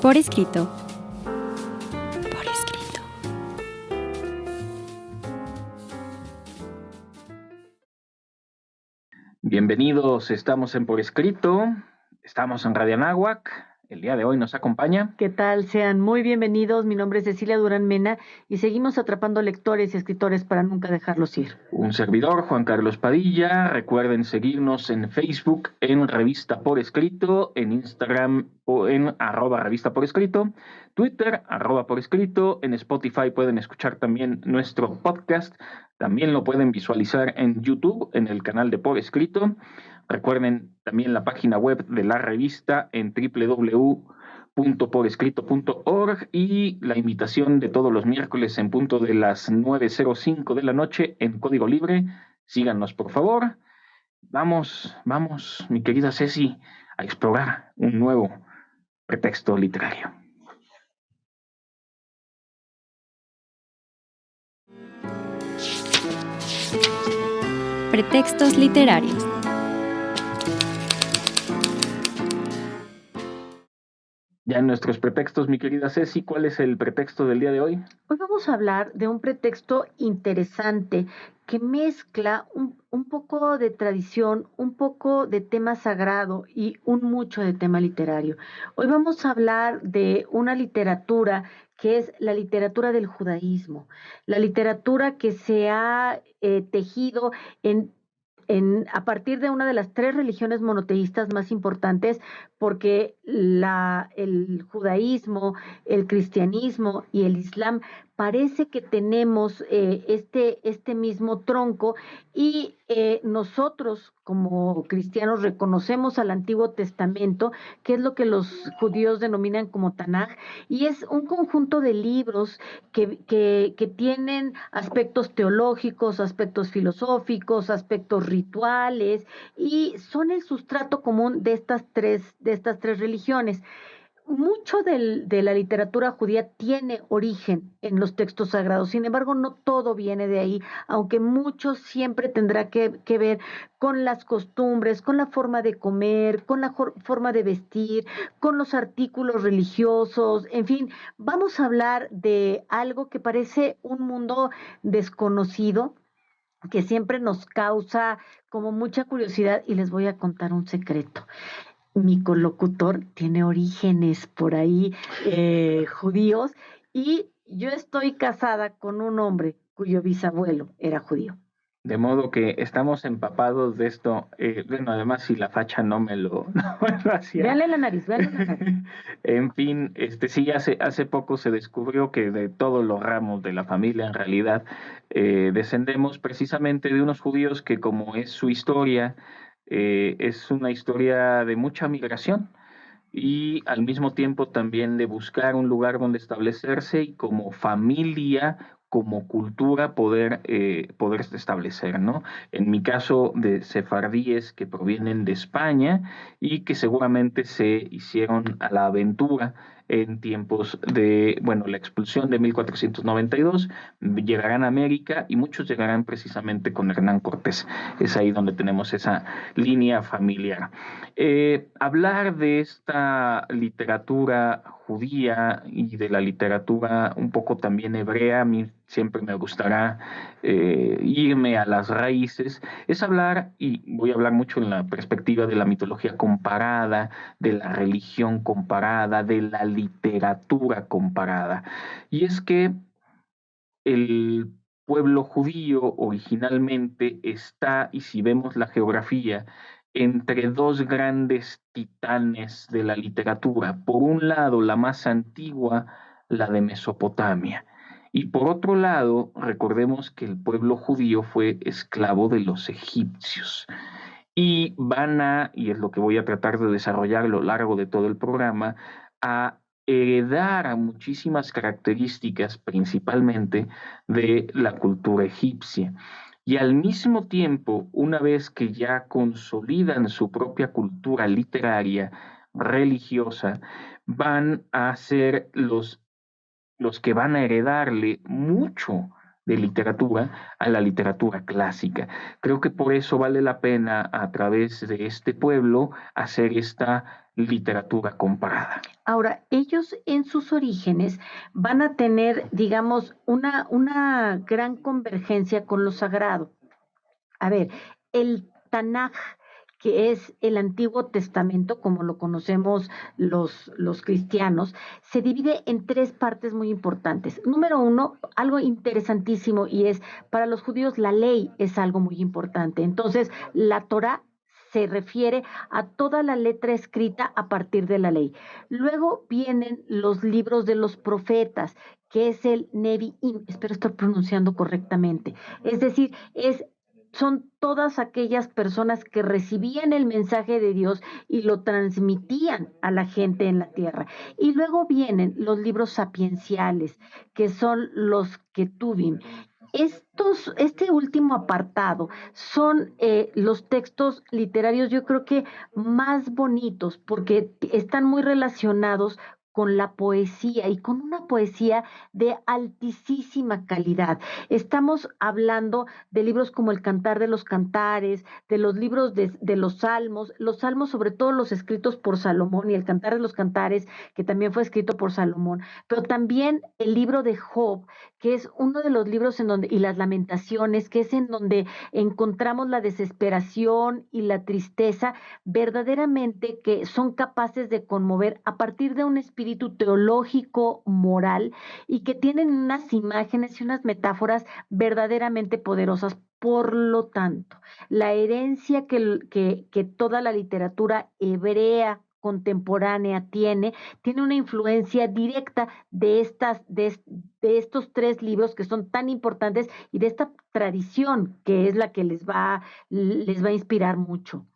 Por escrito. Por escrito. Bienvenidos, estamos en Por Escrito, estamos en Radio Anáhuac. El día de hoy nos acompaña. ¿Qué tal? Sean muy bienvenidos. Mi nombre es Cecilia Durán Mena y seguimos atrapando lectores y escritores para nunca dejarlos ir. Un servidor, Juan Carlos Padilla. Recuerden seguirnos en Facebook, en Revista Por Escrito, en Instagram o en @Revista Por Escrito, Twitter, @Por Escrito, en Spotify pueden escuchar también nuestro podcast. También lo pueden visualizar en YouTube, en el canal de Por Escrito. Recuerden también la página web de la revista en www.porescrito.org y la invitación de todos los miércoles en punto de las 9:05 de la noche en Código Libre. Síganos, por favor. Vamos, mi querida Ceci, a explorar un nuevo pretexto literario. Pretextos literarios. Ya en nuestros pretextos, mi querida Ceci, ¿cuál es el pretexto del día de hoy? Hoy vamos a hablar de un pretexto interesante que mezcla un poco de tradición, un poco de tema sagrado y un mucho de tema literario. Hoy vamos a hablar de una literatura que es la literatura del judaísmo, la literatura que se ha tejido a partir de una de las tres religiones monoteístas más importantes, porque el judaísmo, el cristianismo y el islam parece que tenemos este mismo tronco y nosotros como cristianos reconocemos al Antiguo Testamento, que es lo que los judíos denominan como Tanaj, y es un conjunto de libros que tienen aspectos teológicos, aspectos filosóficos, aspectos rituales, y son el sustrato común de estas tres religiones. Mucho de la literatura judía tiene origen en los textos sagrados, sin embargo, no todo viene de ahí, aunque mucho siempre tendrá que ver con las costumbres, con la forma de comer, con la forma de vestir, con los artículos religiosos, en fin, vamos a hablar de algo que parece un mundo desconocido, que siempre nos causa como mucha curiosidad, y les voy a contar un secreto. Mi colocutor tiene orígenes por ahí judíos, y yo estoy casada con un hombre cuyo bisabuelo era judío. De modo que estamos empapados de esto. Bueno, además, si la facha no me lo, no me lo hacía. Véanle la nariz, véanle la nariz. En fin, sí, hace poco se descubrió que de todos los ramos de la familia, en realidad, descendemos precisamente de unos judíos que, como es su historia, es una historia de mucha migración y al mismo tiempo también de buscar un lugar donde establecerse y como familia, como cultura poder establecer, ¿no? En mi caso, de sefardíes que provienen de España y que seguramente se hicieron a la aventura en tiempos de, bueno, la expulsión de 1492, llegarán a América y muchos llegarán precisamente con Hernán Cortés. Es ahí donde tenemos esa línea familiar. Hablar de esta literatura judía y de la literatura un poco también hebrea, a mí siempre me gustará irme a las raíces, es hablar, y voy a hablar mucho en la perspectiva de la mitología comparada, de la religión comparada, de la literatura comparada. Y es que el pueblo judío originalmente está, y si vemos la geografía, entre dos grandes titanes de la literatura. Por un lado, la más antigua, la de Mesopotamia. Y por otro lado, recordemos que el pueblo judío fue esclavo de los egipcios. Y y es lo que voy a tratar de desarrollar a lo largo de todo el programa, a heredar a muchísimas características, principalmente de la cultura egipcia. Y al mismo tiempo, una vez que ya consolidan su propia cultura literaria, religiosa, van a ser los que van a heredarle mucho de literatura a la literatura clásica. Creo que por eso vale la pena a través de este pueblo hacer esta literatura comparada. Ahora, ellos en sus orígenes van a tener, digamos, una gran convergencia con lo sagrado. A ver, el Tanaj, que es el Antiguo Testamento, como lo conocemos los cristianos, se divide en tres partes muy importantes. Número uno, algo interesantísimo, y es, para los judíos la ley es algo muy importante. Entonces, la Torá se refiere a toda la letra escrita a partir de la ley. Luego vienen los libros de los profetas, que es el Nevi'im, espero estar pronunciando correctamente. Es decir, son todas aquellas personas que recibían el mensaje de Dios y lo transmitían a la gente en la tierra. Y luego vienen los libros sapienciales, que son los Ketuvim. Este último apartado son los textos literarios, yo creo que más bonitos, porque están muy relacionados con la poesía y con una poesía de altísima calidad. Estamos hablando de libros como El Cantar de los Cantares, de los libros de los salmos, sobre todo los escritos por Salomón, y El Cantar de los Cantares, que también fue escrito por Salomón, pero también el libro de Job, que es uno de los libros en donde, y las lamentaciones, que es en donde encontramos la desesperación y la tristeza verdaderamente, que son capaces de conmover a partir de un espíritu teológico, moral, y que tienen unas imágenes y unas metáforas verdaderamente poderosas. Por lo tanto, la herencia que toda la literatura hebrea contemporánea tiene una influencia directa de estos tres libros que son tan importantes, y de esta tradición que es la que les va a inspirar mucho.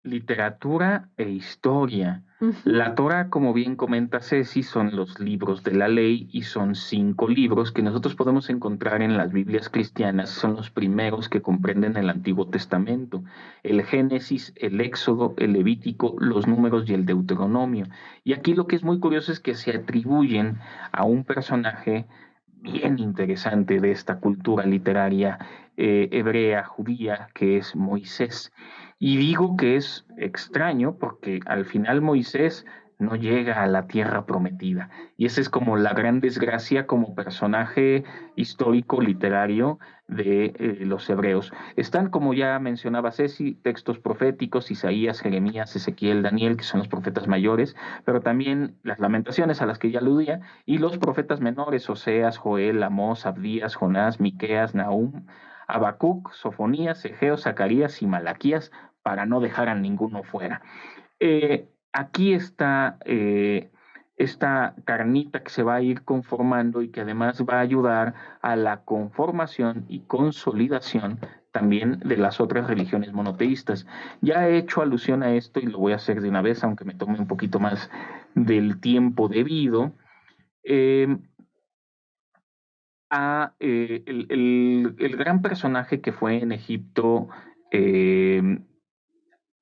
Literatura e historia. La Torá, como bien comenta Ceci, son los libros de la ley y son 5 libros que nosotros podemos encontrar en las Biblias cristianas. Son los primeros que comprenden el Antiguo Testamento: el Génesis, el Éxodo, el Levítico, los Números y el Deuteronomio. Y aquí lo que es muy curioso es que se atribuyen a un personaje bien interesante de esta cultura literaria hebrea, judía, que es Moisés. Y digo que es extraño porque al final Moisés no llega a la tierra prometida. Y esa es como la gran desgracia como personaje histórico literario de los hebreos. Están, como ya mencionaba Ceci, textos proféticos: Isaías, Jeremías, Ezequiel, Daniel, que son los profetas mayores, pero también las lamentaciones a las que ya aludía, y los profetas menores: Oseas, Joel, Amós, Abdías, Jonás, Miqueas, Nahum, Habacuc, Sofonías, Egeo, Zacarías y Malaquías, para no dejar a ninguno fuera. Aquí está esta carnita que se va a ir conformando y que además va a ayudar a la conformación y consolidación también de las otras religiones monoteístas. Ya he hecho alusión a esto y lo voy a hacer de una vez, aunque me tome un poquito más del tiempo debido. El gran personaje que fue en Egipto,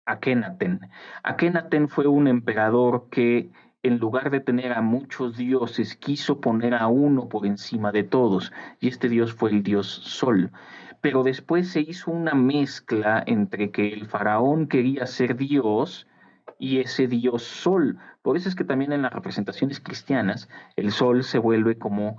Akenatón. Akenatón fue un emperador que, en lugar de tener a muchos dioses, quiso poner a uno por encima de todos, y este dios fue el dios Sol. Pero después se hizo una mezcla entre que el faraón quería ser dios y ese dios Sol. Por eso es que también en las representaciones cristianas el Sol se vuelve como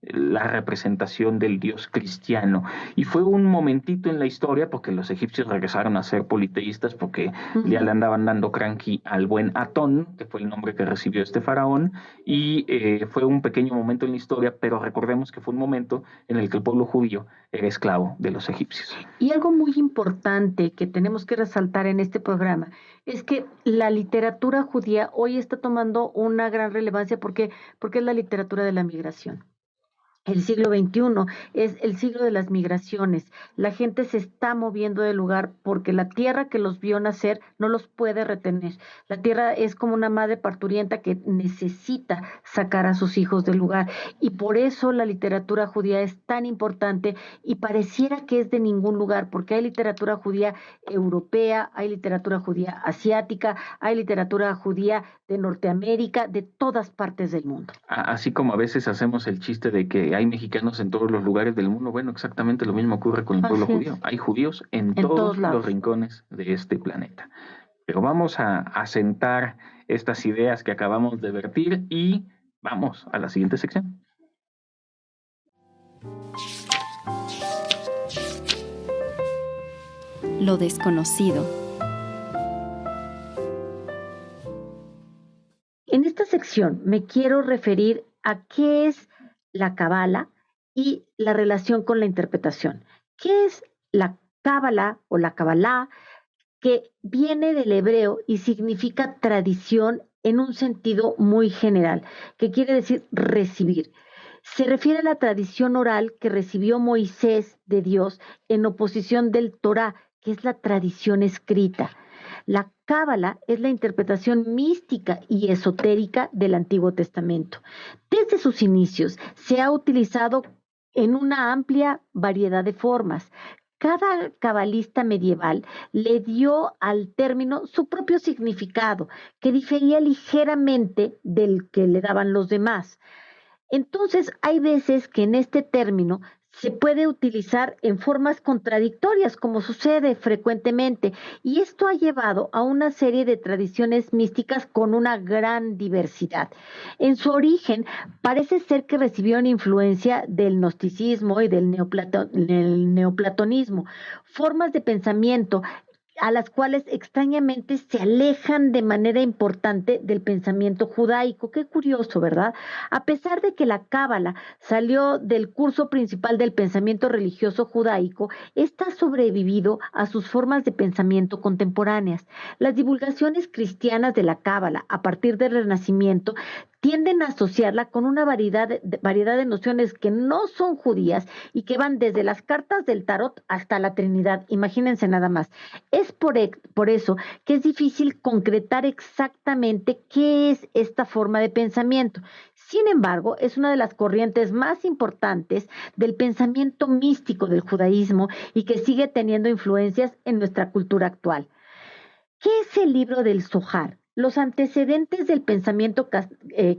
la representación del dios cristiano. Y fue un momentito en la historia, porque los egipcios regresaron a ser politeístas, porque ya le andaban dando cranky al buen Atón, que fue el nombre que recibió este faraón, y fue un pequeño momento en la historia, pero recordemos que fue un momento en el que el pueblo judío era esclavo de los egipcios. Y algo muy importante que tenemos que resaltar en este programa es que la literatura judía hoy está tomando una gran relevancia porque es la literatura de la migración. El siglo XXI es el siglo de las migraciones. La gente se está moviendo de lugar porque la tierra que los vio nacer no los puede retener. La tierra es como una madre parturienta que necesita sacar a sus hijos del lugar. Y por eso la literatura judía es tan importante, y pareciera que es de ningún lugar, porque hay literatura judía europea, hay literatura judía asiática, hay literatura judía de Norteamérica, de todas partes del mundo. Así como a veces hacemos el chiste de que hay mexicanos en todos los lugares del mundo. Bueno, exactamente lo mismo ocurre con el pueblo Así judío. es, Hay judíos en en todos todos los lados. rincones de este planeta. Pero vamos a sentar estas ideas que acabamos de vertir y vamos a la siguiente sección. Lo desconocido. En esta sección me quiero referir a qué es la cábala y la relación con la interpretación. ¿Qué es la cábala o la cabalá? Que viene del hebreo y significa tradición en un sentido muy general, que quiere decir recibir. Se refiere a la tradición oral que recibió Moisés de Dios en oposición del Torá, que es la tradición escrita. La cábala es la interpretación mística y esotérica del Antiguo Testamento. Desde sus inicios se ha utilizado en una amplia variedad de formas. Cada cabalista medieval le dio al término su propio significado, que difería ligeramente del que le daban los demás. Entonces, hay veces que en este término se puede utilizar en formas contradictorias, como sucede frecuentemente, y esto ha llevado a una serie de tradiciones místicas con una gran diversidad. En su origen, parece ser que recibieron influencia del gnosticismo y del neoplatonismo, formas de pensamiento a las cuales extrañamente se alejan de manera importante del pensamiento judaico. Qué curioso, ¿verdad? A pesar de que la cábala salió del curso principal del pensamiento religioso judaico, esta ha sobrevivido a sus formas de pensamiento contemporáneas. Las divulgaciones cristianas de la cábala a partir del Renacimiento tienden a asociarla con una variedad de nociones que no son judías y que van desde las cartas del tarot hasta la Trinidad. Imagínense nada más. Es por eso que es difícil concretar exactamente qué es esta forma de pensamiento. Sin embargo, es una de las corrientes más importantes del pensamiento místico del judaísmo y que sigue teniendo influencias en nuestra cultura actual. ¿Qué es el libro del Zohar? Los antecedentes del pensamiento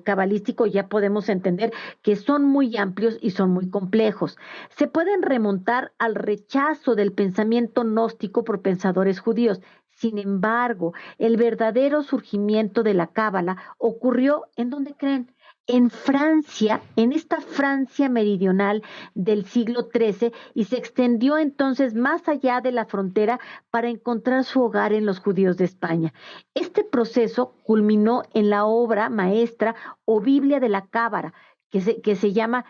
cabalístico ya podemos entender que son muy amplios y son muy complejos. Se pueden remontar al rechazo del pensamiento gnóstico por pensadores judíos. Sin embargo, el verdadero surgimiento de la cábala ocurrió ¿en dónde creen? En Francia, en esta Francia meridional del siglo XIII, y se extendió entonces más allá de la frontera para encontrar su hogar en los judíos de España. Este proceso culminó en la obra maestra o Biblia de la Cábala, que se llama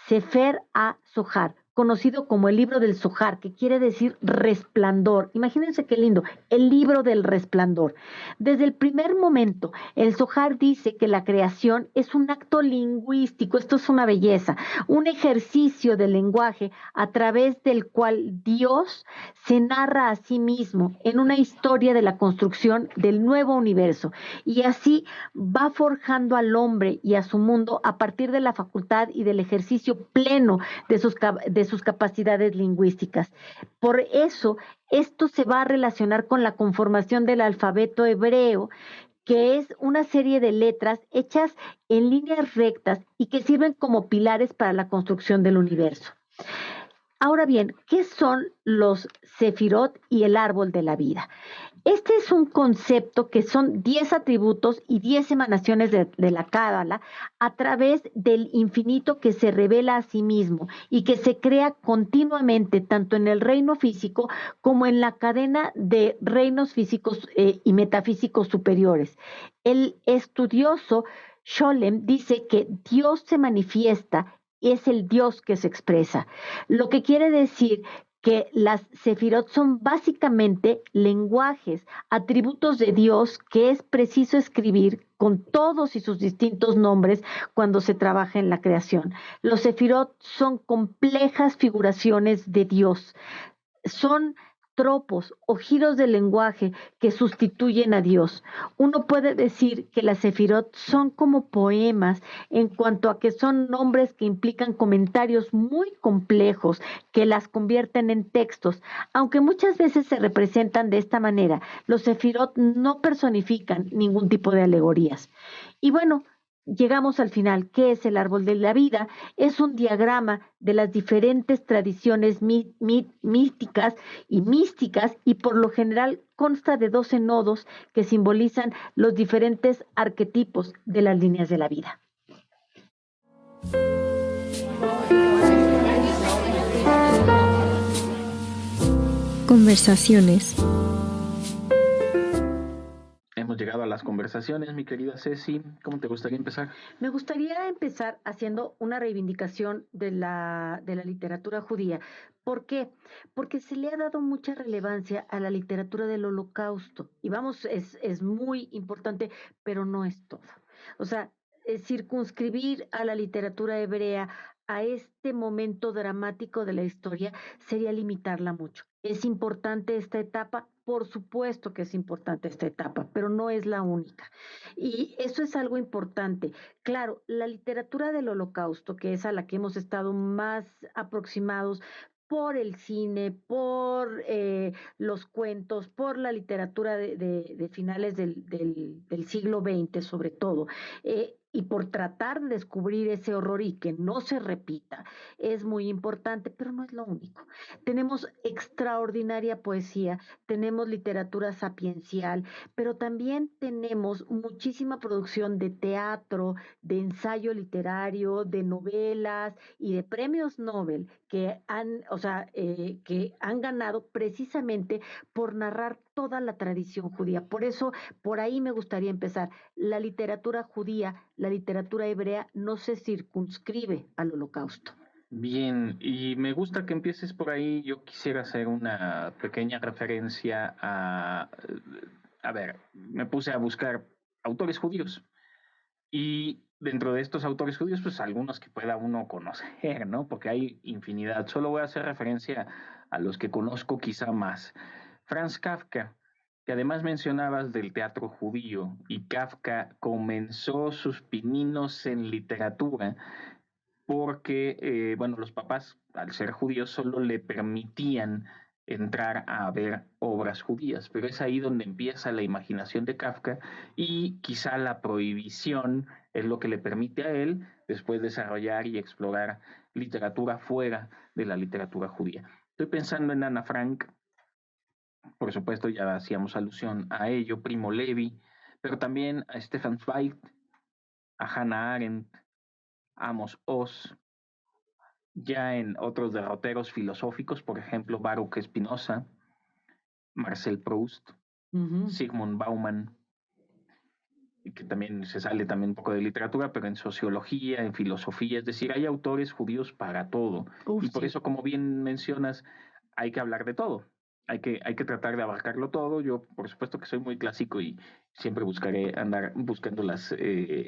Sefer a-Zohar, conocido como el libro del Zohar, que quiere decir resplandor. Imagínense qué lindo, el libro del resplandor. Desde el primer momento, el Zohar dice que la creación es un acto lingüístico, esto es una belleza, un ejercicio del lenguaje a través del cual Dios se narra a sí mismo en una historia de la construcción del nuevo universo y así va forjando al hombre y a su mundo a partir de la facultad y del ejercicio pleno de sus capacidades lingüísticas. Por eso, esto se va a relacionar con la conformación del alfabeto hebreo, que es una serie de letras hechas en líneas rectas y que sirven como pilares para la construcción del universo. Ahora bien, ¿qué son los sefirot y el árbol de la vida? Este es un concepto que son 10 atributos y 10 emanaciones de la Cábala a través del infinito que se revela a sí mismo y que se crea continuamente tanto en el reino físico como en la cadena de reinos físicos y metafísicos superiores. El estudioso Scholem dice que Dios se manifiesta, es el Dios que se expresa, lo que quiere decir que las sefirot son básicamente lenguajes, atributos de Dios que es preciso escribir con todos y sus distintos nombres cuando se trabaja en la creación. Los sefirot son complejas figuraciones de Dios, son tropos o giros del lenguaje que sustituyen a Dios. Uno puede decir que las sefirot son como poemas en cuanto a que son nombres que implican comentarios muy complejos que las convierten en textos, aunque muchas veces se representan de esta manera. Los sefirot no personifican ningún tipo de alegorías. Y bueno, llegamos al final. ¿Qué es el árbol de la vida? Es un diagrama de las diferentes tradiciones místicas y por lo general consta de 12 nodos que simbolizan los diferentes arquetipos de las líneas de la vida. Conversaciones. Hemos llegado a las conversaciones, mi querida Ceci. ¿Cómo te gustaría empezar? Me gustaría empezar haciendo una reivindicación de la literatura judía. ¿Por qué? Porque se le ha dado mucha relevancia a la literatura del Holocausto. Y vamos, es muy importante, pero no es todo. O sea, circunscribir a la literatura hebrea a este momento dramático de la historia sería limitarla mucho. ¿Es importante esta etapa? Por supuesto que es importante esta etapa, pero no es la única. Y eso es algo importante. Claro, la literatura del Holocausto, que es a la que hemos estado más aproximados por el cine, por los cuentos, por la literatura de finales del siglo XX sobre todo, y por tratar de descubrir ese horror y que no se repita, es muy importante, pero no es lo único. Tenemos extraordinaria poesía, tenemos literatura sapiencial, pero también tenemos muchísima producción de teatro, de ensayo literario, de novelas y de premios Nobel que han ganado precisamente por narrar toda la tradición judía. Por eso, por ahí me gustaría empezar. La literatura judía, la literatura hebrea no se circunscribe al Holocausto. Bien, y me gusta que empieces por ahí. Yo quisiera hacer una pequeña referencia a ver, me puse a buscar autores judíos y dentro de estos autores judíos, pues algunos que pueda uno conocer, ¿no? Porque hay infinidad. Solo voy a hacer referencia a los que conozco quizá más. Franz Kafka, que además mencionabas del teatro judío, y Kafka comenzó sus pininos en literatura porque, bueno, los papás, al ser judíos, solo le permitían entrar a ver obras judías, pero es ahí donde empieza la imaginación de Kafka y quizá la prohibición es lo que le permite a él después desarrollar y explorar literatura fuera de la literatura judía. Estoy pensando en Ana Frank, por supuesto ya hacíamos alusión a ello, Primo Levi, pero también a Stefan Zweig, a Hannah Arendt, a Amos Oz, ya en otros derroteros filosóficos, por ejemplo, Baruch Spinoza, Marcel Proust, Sigmund Bauman, que también se sale también un poco de literatura, pero en sociología, en filosofía, es decir, hay autores judíos para todo. Uf, Y por sí. eso, como bien mencionas, hay que hablar de todo. Hay que tratar de abarcarlo todo. Yo, por supuesto que soy muy clásico y siempre buscaré andar buscando las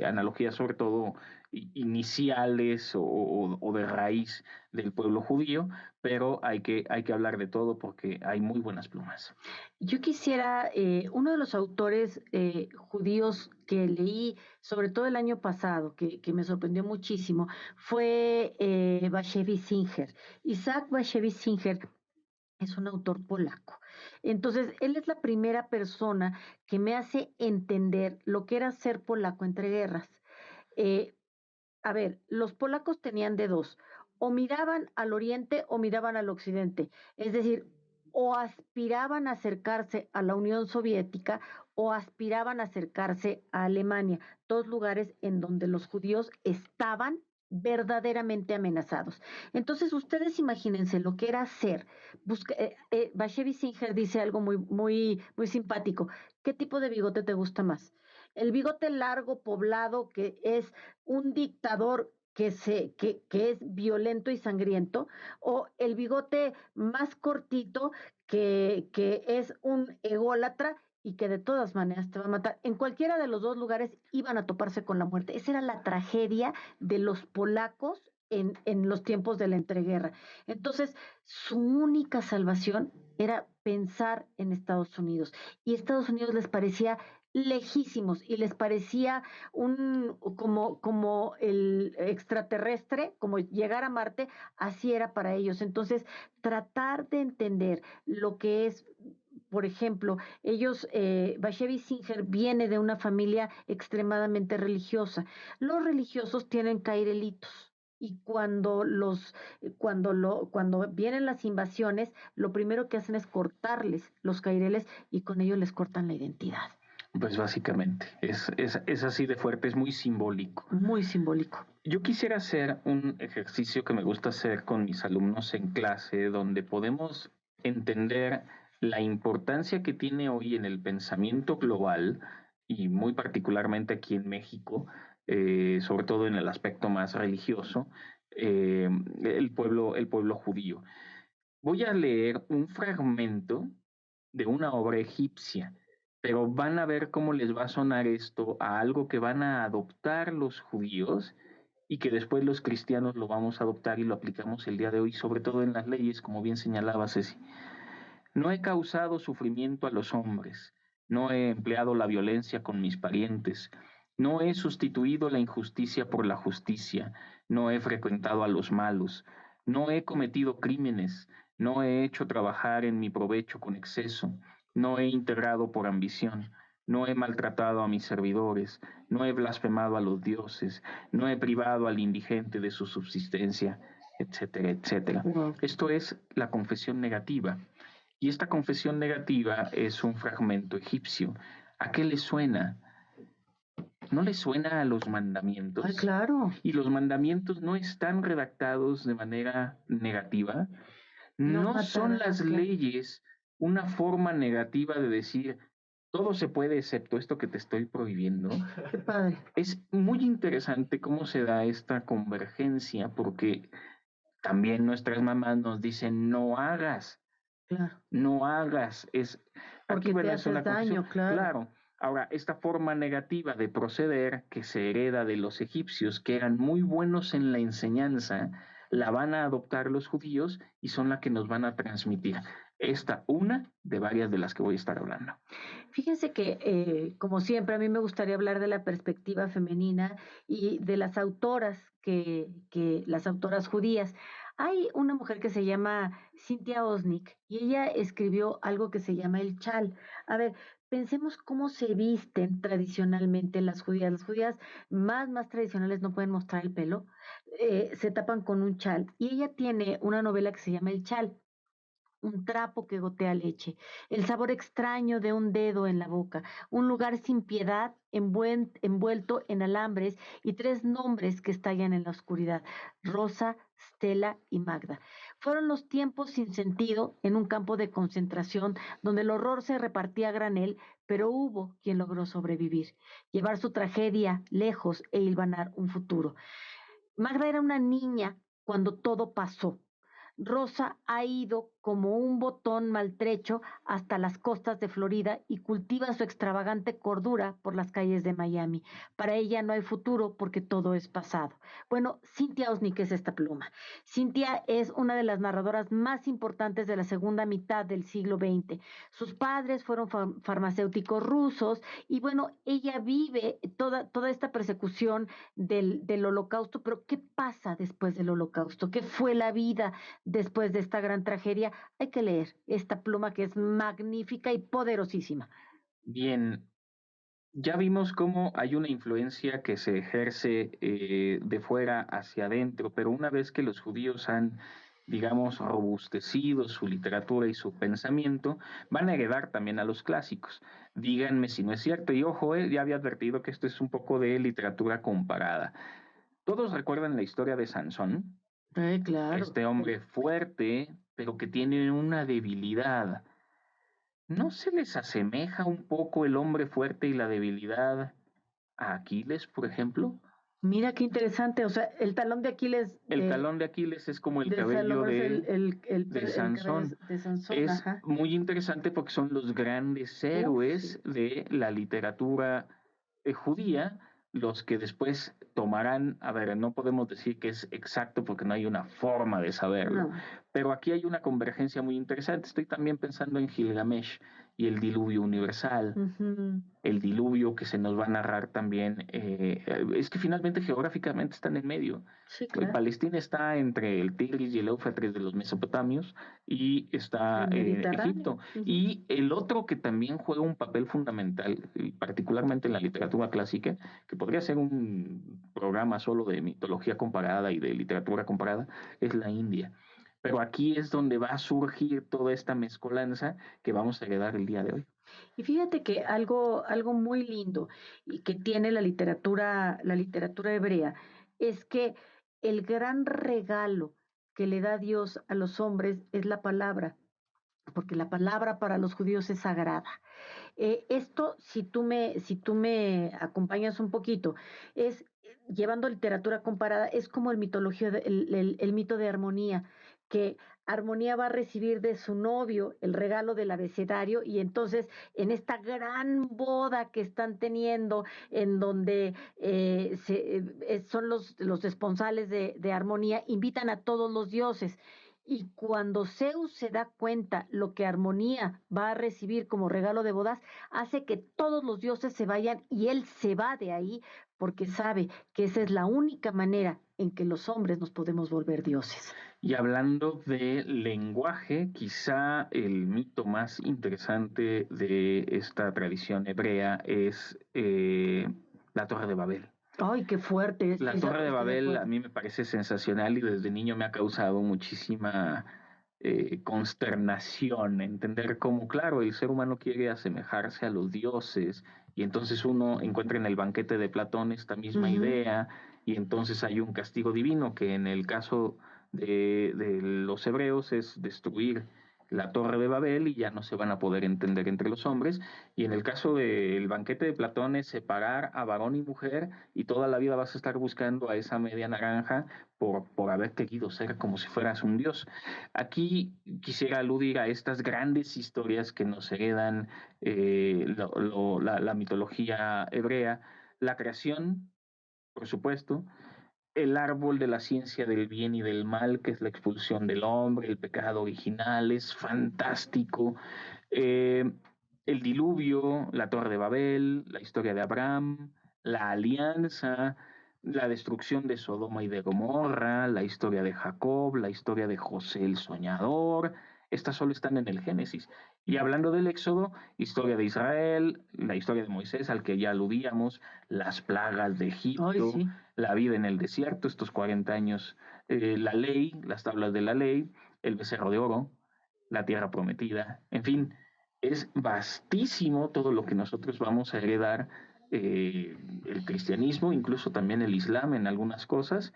analogías, sobre todo iniciales o de raíz del pueblo judío, pero hay que hablar de todo porque hay muy buenas plumas. Yo quisiera, uno de los autores judíos que leí, sobre todo el año pasado, que me sorprendió muchísimo, fue Bashevis Singer. Isaac Bashevis Singer es un autor polaco. Entonces, él es la primera persona que me hace entender lo que era ser polaco entre guerras. Eh, a ver, los polacos tenían de dos, o miraban al oriente o miraban al occidente, es decir, o aspiraban a acercarse a la Unión Soviética o aspiraban a acercarse a Alemania, dos lugares en donde los judíos estaban verdaderamente amenazados. Entonces, ustedes imagínense lo que era ser. Bashevis Singer dice algo muy simpático. ¿Qué tipo de bigote te gusta más? El bigote largo, poblado, que es un dictador que es violento y sangriento, o el bigote más cortito que es un ególatra y que de todas maneras te va a matar. En cualquiera de los dos lugares iban a toparse con la muerte. Esa era la tragedia de los polacos en los tiempos de la entreguerra. Entonces, su única salvación era pensar en Estados Unidos. Y Estados Unidos les parecía lejísimos y les parecía como el extraterrestre, como llegar a Marte, así era para ellos. Entonces, tratar de entender lo que es por ejemplo, ellos, Bashevi Singer viene de una familia extremadamente religiosa. Los religiosos tienen cairelitos. Y cuando vienen las invasiones, lo primero que hacen es cortarles los caireles y con ello les cortan la identidad. Pues básicamente, es así de fuerte, es muy simbólico. Muy simbólico. Yo quisiera hacer un ejercicio que me gusta hacer con mis alumnos en clase, donde podemos entender la importancia que tiene hoy en el pensamiento global y muy particularmente aquí en México, sobre todo en el aspecto más religioso, el pueblo judío. Voy a leer un fragmento de una obra egipcia, pero van a ver cómo les va a sonar esto a algo que van a adoptar los judíos y que después los cristianos lo vamos a adoptar y lo aplicamos el día de hoy, sobre todo en las leyes, como bien señalaba Ceci. No he causado sufrimiento a los hombres, no he empleado la violencia con mis parientes, no he sustituido la injusticia por la justicia, no he frecuentado a los malos, no he cometido crímenes, no he hecho trabajar en mi provecho con exceso, no he integrado por ambición, no he maltratado a mis servidores, no he blasfemado a los dioses, no he privado al indigente de su subsistencia, etcétera, etcétera. Wow. Esto es la confesión negativa. Y esta confesión negativa es un fragmento egipcio. ¿A qué le suena? ¿No le suena a los mandamientos? Ay, claro. Y los mandamientos no están redactados de manera negativa. No son matarás, las claro. leyes una forma negativa de decir todo se puede excepto esto que te estoy prohibiendo. Qué padre. Es muy interesante cómo se da esta convergencia porque también nuestras mamás nos dicen no hagas. Claro. No hagas, Porque te haces daño, claro. Claro. Ahora, esta forma negativa de proceder que se hereda de los egipcios, que eran muy buenos en la enseñanza, la van a adoptar los judíos y son la que nos van a transmitir. Esta, una de varias de las que voy a estar hablando. Fíjense que, como siempre, a mí me gustaría hablar de la perspectiva femenina y de las autoras las autoras judías. Hay una mujer que se llama Cynthia Osnick y ella escribió algo que se llama el chal. A ver, pensemos cómo se visten tradicionalmente las judías. Las judías más tradicionales no pueden mostrar el pelo, se tapan con un chal. Y ella tiene una novela que se llama El Chal, un trapo que gotea leche, el sabor extraño de un dedo en la boca, un lugar sin piedad envuelto en alambres y tres nombres que estallan en la oscuridad: Rosa, Stella y Magda. Fueron los tiempos sin sentido en un campo de concentración donde el horror se repartía a granel, pero hubo quien logró sobrevivir, llevar su tragedia lejos e hilvanar un futuro. Magda era una niña cuando todo pasó. Rosa ha ido como un botón maltrecho hasta las costas de Florida y cultiva su extravagante cordura por las calles de Miami. Para ella no hay futuro porque todo es pasado. Bueno, Cynthia Osnick es esta pluma. Cynthia es una de las narradoras más importantes de la segunda mitad del siglo XX. Sus padres fueron farmacéuticos rusos y bueno, ella vive toda esta persecución del holocausto, pero ¿qué pasa después del holocausto? ¿Qué fue la vida después de esta gran tragedia? Hay que leer esta pluma que es magnífica y poderosísima. Bien, ya vimos cómo hay una influencia que se ejerce de fuera hacia adentro, pero una vez que los judíos han, digamos, robustecido su literatura y su pensamiento, van a heredar también a los clásicos. Díganme si no es cierto. Y ojo, ya había advertido que esto es un poco de literatura comparada. Todos recuerdan la historia de Sansón, Claro. este hombre fuerte, pero que tiene una debilidad. ¿No se les asemeja un poco el hombre fuerte y la debilidad a Aquiles, por ejemplo? Mira qué interesante, o sea, el talón de Aquiles El talón de Aquiles es como el de cabello Salomón es de Sansón. de Sansón, Es ajá. muy interesante porque son los grandes héroes de la literatura judía, los que después tomarán, a ver, no podemos decir que es exacto porque no hay una forma de saberlo, No. pero aquí hay una convergencia muy interesante. Estoy también pensando en Gilgamesh. y el diluvio universal. Ujú. El diluvio que se nos va a narrar también, es que finalmente geográficamente están en medio. Sí, claro. Palestina está entre el Tigris y el Éufrates de los mesopotamios y está El Mediterráneo. Egipto. Ujú. Y el otro que también juega un papel fundamental, y particularmente en la literatura clásica, que podría ser un programa solo de mitología comparada y de literatura comparada, es la India. Pero aquí es donde va a surgir toda esta mezcolanza que vamos a heredar el día de hoy. Y fíjate que algo muy lindo y que tiene la literatura hebrea es que el gran regalo que le da Dios a los hombres es la palabra, porque la palabra para los judíos es sagrada. Esto, si tú me acompañas un poquito, es llevando literatura comparada, es como el mito de armonía, que Armonía va a recibir de su novio el regalo del abecedario y entonces en esta gran boda que están teniendo, en donde son los esponsales de Armonía, invitan a todos los dioses. Y cuando Zeus se da cuenta lo que Armonía va a recibir como regalo de bodas, hace que todos los dioses se vayan y él se va de ahí porque sabe que esa es la única manera en que los hombres nos podemos volver dioses. Y hablando de lenguaje, quizá el mito más interesante de esta tradición hebrea es la Torre de Babel. Ay, qué fuerte, La Torre de estoy de Babel a acuerdo. mí me parece sensacional y desde niño me ha causado muchísima consternación entender cómo, claro, el ser humano quiere asemejarse a los dioses y entonces uno encuentra en el banquete de Platón esta misma Ujú. idea y entonces hay un castigo divino que en el caso de los hebreos es destruir la Torre de Babel y ya no se van a poder entender entre los hombres. Y en el caso del banquete de Platón es separar a varón y mujer y toda la vida vas a estar buscando a esa media naranja por haber querido ser como si fueras un dios. Aquí quisiera aludir a estas grandes historias que nos heredan la mitología hebrea, la creación, por supuesto, el árbol de la ciencia del bien y del mal, que es la expulsión del hombre, el pecado original, es fantástico. Eh, el diluvio, la Torre de Babel, la historia de Abraham, la alianza, la destrucción de Sodoma y de Gomorra, la historia de Jacob, la historia de José el Soñador. Estas solo están en el Génesis. Y hablando del Éxodo, historia de Israel, la historia de Moisés, al que ya aludíamos, las plagas de Ay, Egipto, sí. la vida en el desierto, estos 40 años, la ley, las tablas de la ley, el becerro de oro, la tierra prometida, en fin, es vastísimo todo lo que nosotros vamos a heredar, el cristianismo, incluso también el islam en algunas cosas,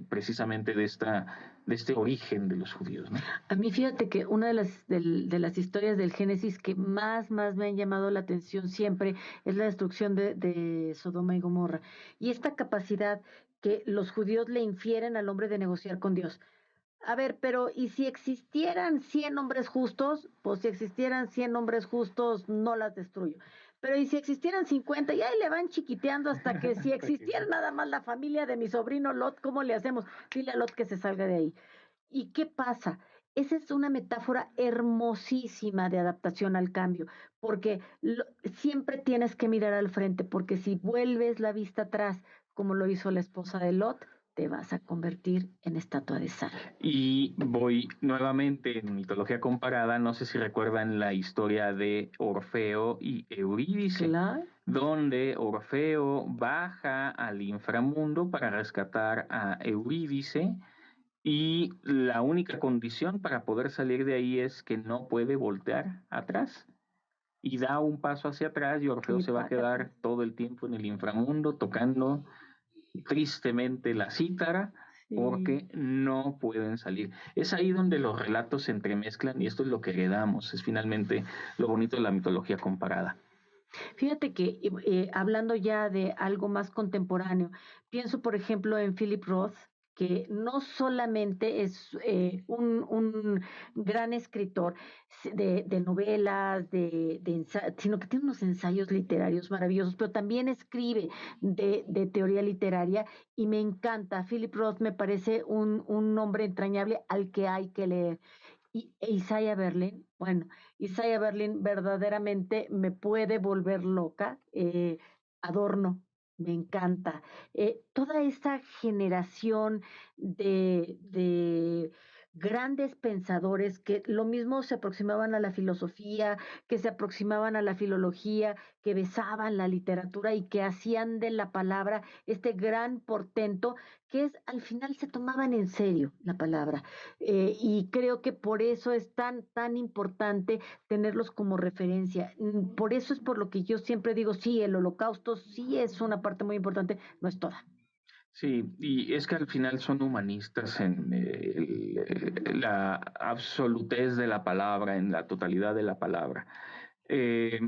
precisamente de este origen de los judíos, ¿no? A mí fíjate que una de las historias del Génesis que más me han llamado la atención siempre es la destrucción de Sodoma y Gomorra. Y esta capacidad que los judíos le infieren al hombre de negociar con Dios. A ver, pero ¿y si existieran 100 hombres justos? Pues si existieran 100 hombres justos, no las destruyo. Pero ¿y si existieran 50? Y ahí le van chiquiteando hasta que si existiera nada más la familia de mi sobrino Lot, ¿cómo le hacemos? Dile a Lot que se salga de ahí. ¿Y qué pasa? Esa es una metáfora hermosísima de adaptación al cambio, porque siempre tienes que mirar al frente, porque si vuelves la vista atrás, como lo hizo la esposa de Lot, te vas a convertir en estatua de sal. Y voy nuevamente en mitología comparada, no sé si recuerdan la historia de Orfeo y Eurídice, Claro. donde Orfeo baja al inframundo para rescatar a Eurídice y la única condición para poder salir de ahí es que no puede voltear atrás. Y da un paso hacia atrás y Orfeo Y se va a págate. quedar todo el tiempo en el inframundo tocando tristemente la cítara Sí. porque no pueden salir. Es ahí donde los relatos se entremezclan y esto es lo que heredamos, es finalmente lo bonito de la mitología comparada. Fíjate que hablando ya de algo más contemporáneo, pienso por ejemplo en Philip Roth, que no solamente es un gran escritor de novelas, sino que tiene unos ensayos literarios maravillosos, pero también escribe de teoría literaria y me encanta. Philip Roth me parece un hombre entrañable al que hay que leer. Isaiah Berlin, bueno, Isaiah Berlin verdaderamente me puede volver loca. Adorno, me encanta. Toda esa generación de grandes pensadores que lo mismo se aproximaban a la filosofía, que se aproximaban a la filología, que besaban la literatura y que hacían de la palabra este gran portento, que es al final se tomaban en serio la palabra. Y creo que por eso es tan importante tenerlos como referencia. Por eso es por lo que yo siempre digo, sí, el holocausto sí es una parte muy importante, no es toda. Sí, y es que al final son humanistas en la absolutez de la palabra, en la totalidad de la palabra. Eh,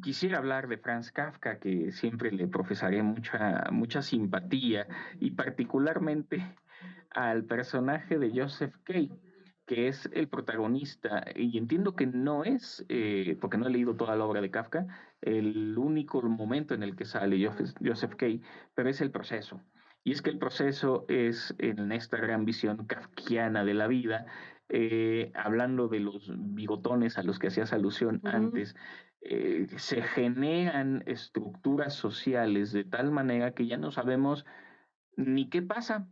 Quisiera hablar de Franz Kafka, que siempre le profesaré mucha simpatía, y particularmente al personaje de Joseph K., que es el protagonista, y entiendo que no es, porque no he leído toda la obra de Kafka, el único momento en el que sale Joseph K., pero es el proceso. Y es que el proceso es en esta gran visión kafkiana de la vida, hablando de los bigotones a los que hacías alusión Ujú. antes, se generan estructuras sociales de tal manera que ya no sabemos ni qué pasa,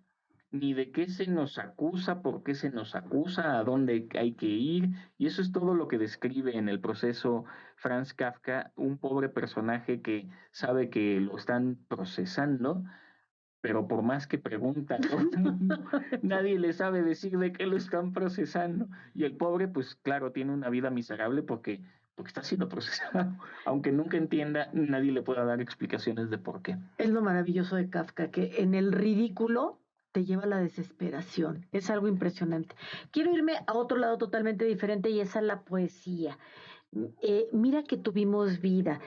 ni de qué se nos acusa, por qué se nos acusa, a dónde hay que ir, y eso es todo lo que describe en el proceso Franz Kafka, un pobre personaje que sabe que lo están procesando, pero por más que pregunta a todo el mundo, nadie le sabe decir de qué lo están procesando. Y el pobre, pues claro, tiene una vida miserable porque está siendo procesado. Aunque nunca entienda, nadie le pueda dar explicaciones de por qué. Es lo maravilloso de Kafka, que en el ridículo te lleva a la desesperación. Es algo impresionante. Quiero irme a otro lado totalmente diferente y es a la poesía. Mira que tuvimos vida.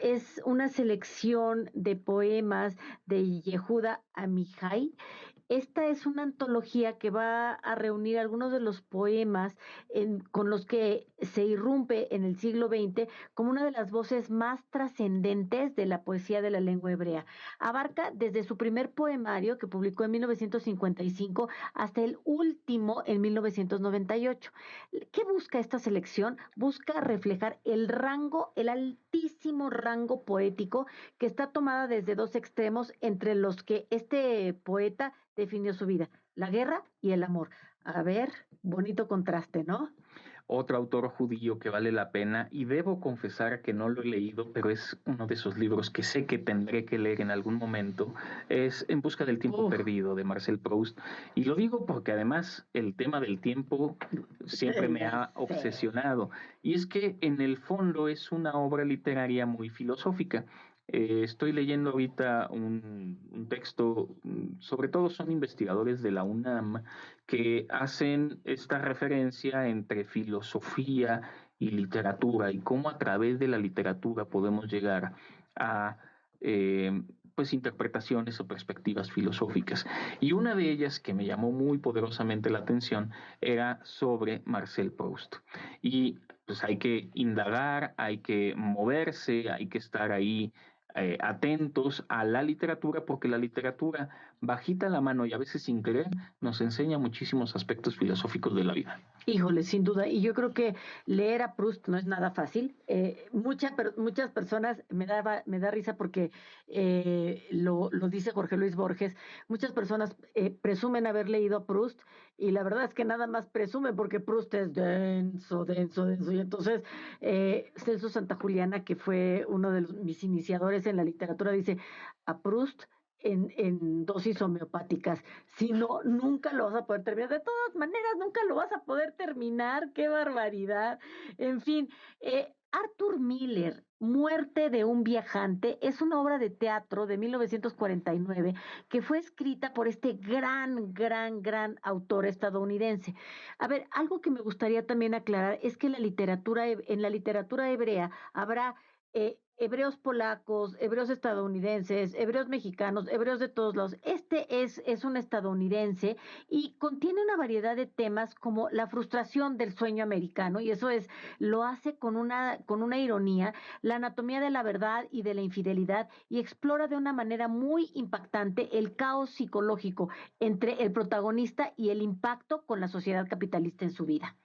Es una selección de poemas de Yehuda Amihai. Esta es una antología que va a reunir algunos de los poemas con los que se irrumpe en el siglo XX como una de las voces más trascendentes de la poesía de la lengua hebrea. Abarca desde su primer poemario que publicó en 1955 hasta el último en 1998. ¿Qué busca esta selección? Busca reflejar el rango, el altísimo rango poético que está tomada desde dos extremos entre los que este poeta definió su vida, la guerra y el amor. A ver, bonito contraste, ¿no? Otro autor judío que vale la pena, y debo confesar que no lo he leído, pero es uno de esos libros que sé que tendré que leer en algún momento, es En busca del tiempo Uf, perdido de Marcel Proust. Y lo digo porque además el tema del tiempo siempre me ya ha sé. obsesionado. Y es que en el fondo es una obra literaria muy filosófica. Estoy leyendo ahorita un texto, sobre todo son investigadores de la UNAM, que hacen esta referencia entre filosofía y literatura y cómo a través de la literatura podemos llegar a pues interpretaciones o perspectivas filosóficas. Y una de ellas que me llamó muy poderosamente la atención era sobre Marcel Proust. Y pues hay que indagar, hay que moverse, hay que estar ahí atentos a la literatura, porque la literatura, bajita la mano y a veces sin querer, nos enseña muchísimos aspectos filosóficos de la vida. Híjole, sin duda. Y yo creo que leer a Proust no es nada fácil. Muchas personas me da risa porque lo dice Jorge Luis Borges. Muchas personas presumen haber leído a Proust y la verdad es que nada más presumen porque Proust es denso, denso, denso. Y entonces Celso Santa Juliana, que fue uno de mis iniciadores en la literatura, dice a Proust en dosis homeopáticas. Si no, nunca lo vas a poder terminar. De todas maneras, nunca lo vas a poder terminar. ¡Qué barbaridad! En fin, Arthur Miller, Muerte de un viajante, es una obra de teatro de 1949 que fue escrita por este gran autor estadounidense. A ver, algo que me gustaría también aclarar es que en la literatura hebrea habrá hebreos polacos, hebreos estadounidenses, hebreos mexicanos, hebreos de todos lados. Es un estadounidense y contiene una variedad de temas como la frustración del sueño americano, y eso lo hace con una ironía, la anatomía de la verdad y de la infidelidad, y explora de una manera muy impactante el caos psicológico entre el protagonista y el impacto con la sociedad capitalista en su vida.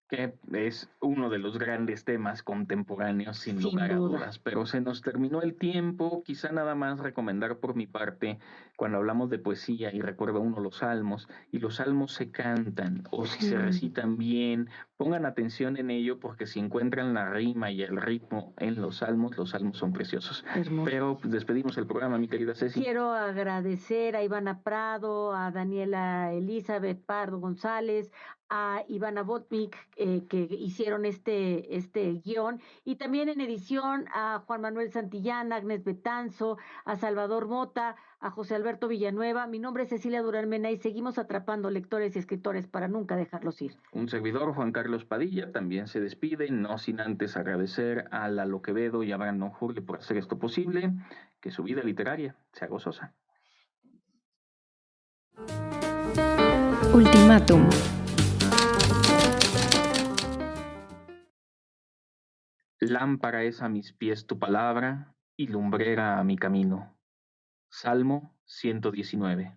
Que es uno de los grandes temas contemporáneos, sin Sin lugar a duda. dudas. Pero se nos terminó el tiempo, quizá nada más recomendar por mi parte, cuando hablamos de poesía y recuerda uno los salmos, y los salmos se cantan o si se Sí, recitan bien, pongan atención en ello porque si encuentran la rima y el ritmo en los salmos son preciosos. hermoso. Pero pues, despedimos el programa, mi querida Ceci. Quiero agradecer a Ivana Prado, a Daniela Elizabeth Pardo González, a Ivana Botnik, que hicieron este guión, y también en edición a Juan Manuel Santillán, a Agnes Betanzo, a Salvador Mota, a José Alberto Villanueva. Mi nombre es Cecilia Durán Mena y seguimos atrapando lectores y escritores para nunca dejarlos ir. Un servidor, Juan Carlos Padilla, también se despide, no sin antes agradecer a Lalo Quevedo y a Brandon Hurley por hacer esto posible, que su vida literaria sea gozosa. Ultimátum. Lámpara es a mis pies tu palabra y lumbrera a mi camino. Salmo 119.